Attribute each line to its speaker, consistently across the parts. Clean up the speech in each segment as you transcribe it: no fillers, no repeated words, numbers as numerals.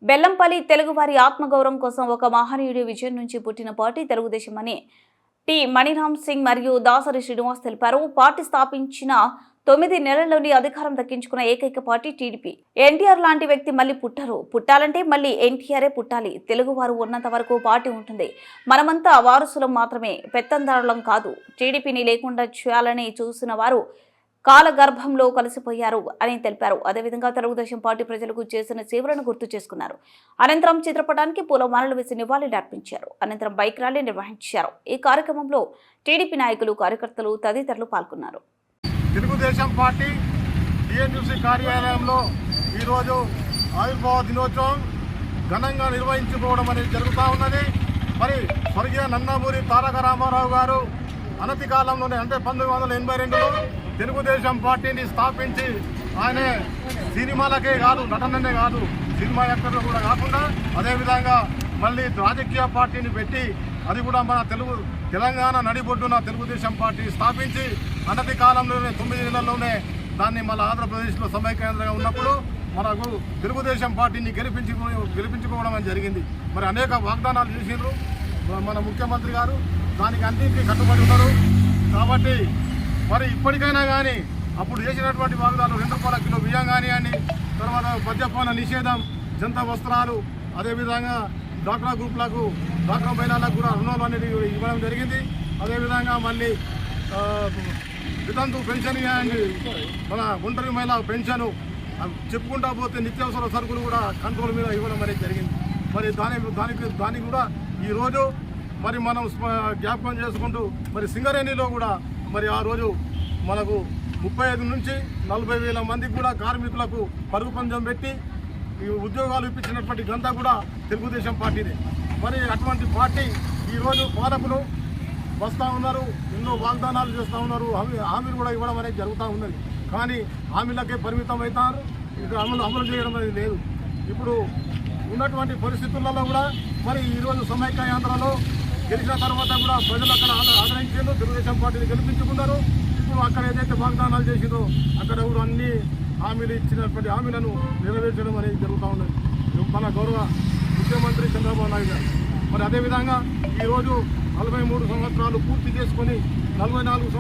Speaker 1: బెల్లంపల్లి తెలుగువారి ఆత్మగౌరవం కోసం ఒక మహనీయుడి విజయం నుంచి పుట్టిన పార్టీ తెలుగుదేశం అని టి మణిరామ్ సింగ్ మరియు దాసరి శ్రీనివాస్ తెలిపారు. పార్టీ స్థాపించిన 9 నెలల్లోని అధికారం దక్కించుకున్న ఏకైక పార్టీ టీడీపీ. ఎన్టీఆర్ లాంటి వ్యక్తి మళ్ళీ పుట్టాలంటే మళ్ళీ ఎన్టీఆరే పుట్టాలి. తెలుగువారు ఉన్నంత వరకు పార్టీ ఉంటుంది. మనమంతా వారసులం మాత్రమే, పెత్తందారులం కాదు. టీడీపీని లేకుండా చేయాలని చూసిన వారు కాలగర్భంలో కలిసిపోయారు అని తెలిపారు. అదేవిధంగా తెలుగుదేశం పార్టీ ప్రజలకు చేసిన సేవలను గుర్తు చేసుకున్నారు. అనంతరం చిత్రపటానికి పూలమాలలు వేసి నివాళులు అర్పించారు. అనంతరం బైక్ ర్యాలీ నిర్వహించారు. ఈ కార్యక్రమంలో టీడీపీ నాయకులు, కార్యకర్తలు తదితరులు పాల్గొన్నారు.
Speaker 2: తెలుగుదేశం పార్టీ టీఎన్యూసీ కార్యాలయంలో ఈరోజు ఆవిర్భావ దినోత్సవం ఘనంగా నిర్వహించుకోవడం అనేది జరుగుతూ ఉన్నది. మరి స్వర్గీయ నందమూరి తారక రామారావు గారు అనతి కాలంలోనే అంటే 1982లో తెలుగుదేశం పార్టీని స్థాపించి ఆయన సినిమాలకే కాదు, నటననే కాదు, సినిమా యాక్టర్లు కూడా కాకుండా అదేవిధంగా మళ్ళీ రాజకీయ పార్టీని పెట్టి అది కూడా మన తెలంగాణ నడిబొడ్డున తెలుగుదేశం పార్టీ స్థాపించి అనతి కాలంలోనే 9 నెలల్లోనే దాన్ని మళ్ళీ ఆంధ్రప్రదేశ్లో సమైక్యాంధ్రంగా ఉన్నప్పుడు మనకు తెలుగుదేశం పార్టీని గెలిపించుకోవడం అని జరిగింది. మరి అనేక వాగ్దానాలు చేసిండ్రు మన ముఖ్యమంత్రి గారు, దానికి అన్నింటికీ కట్టుబడి ఉన్నారు. కాబట్టి మరి ఇప్పటికైనా కానీ అప్పుడు చేసినటువంటి వాగ్దానాలు 2 రూపాయల కిలో బియ్యం కానివ్వండి, తర్వాత మద్యపాన నిషేధం, జంత వస్త్రాలు, అదేవిధంగా డాక్రా గ్రూపులకు, డాక్రా మహిళలకు కూడా రుణాలు అనేది ఇవ్వడం జరిగింది. అదేవిధంగా మళ్ళీ వితంతు పెన్షన్ కానీ, మన ఒంటరి మహిళ పెన్షను చెప్పుకుంటా పోతే నిత్యావసర సరుకులు కూడా కంట్రోల్ మీద ఇవ్వడం అనేది జరిగింది. మరి దానికి కూడా ఈరోజు మరి మనం జ్ఞాపకం చేసుకుంటూ మరి సింగరేణిలో కూడా మరి ఆ రోజు మనకు 35 నుంచి 40 వేల మందికి కూడా కార్మికులకు పరుగు పందెం పెట్టి ఈ ఉద్యోగాలు ఇప్పించినటువంటి ఘనత కూడా తెలుగుదేశం పార్టీదే. మరి అటువంటి పార్టీ ఈరోజు పాలకులు వస్తూ ఉన్నారు, ఎన్నో వాగ్దానాలు చేస్తూ ఉన్నారు, హామీలు కూడా ఇవ్వడం అనేది జరుగుతూ ఉన్నది. కానీ హామీలకే పరిమితం అవుతారు, ఇక్కడ అమలు చేయడం అనేది లేదు. ఇప్పుడు ఉన్నటువంటి పరిస్థితులలో కూడా మరి ఈరోజు సమైక్యాంధ్రలో గెలిచిన తర్వాత కూడా ప్రజలు అక్కడ ఆదరించారు, తెలుగుదేశం పార్టీని గెలిపించుకున్నారు. ఇప్పుడు అక్కడ ఏదైతే వాగ్దానాలు చేసిందో అక్కడ కూడా అన్ని హామీలు ఇచ్చినటువంటి హామీలను నెరవేర్చడం అనేది జరుగుతూ ఉన్నది మన గౌరవ ముఖ్యమంత్రి చంద్రబాబు నాయుడు గారు. మరి అదేవిధంగా ఈరోజు 43 సంవత్సరాలు పూర్తి చేసుకొని 44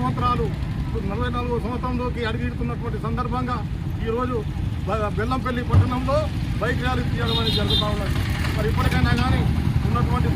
Speaker 2: సంవత్సరంలోకి అడుగుతున్నటువంటి సందర్భంగా ఈరోజు బెల్లంపల్లి పట్టణంలో బైక్ ర్యాలీ తీయడం అనేది జరుగుతూ ఉన్నది. మరి ఇప్పటికైనా కానీ ఉన్నటువంటి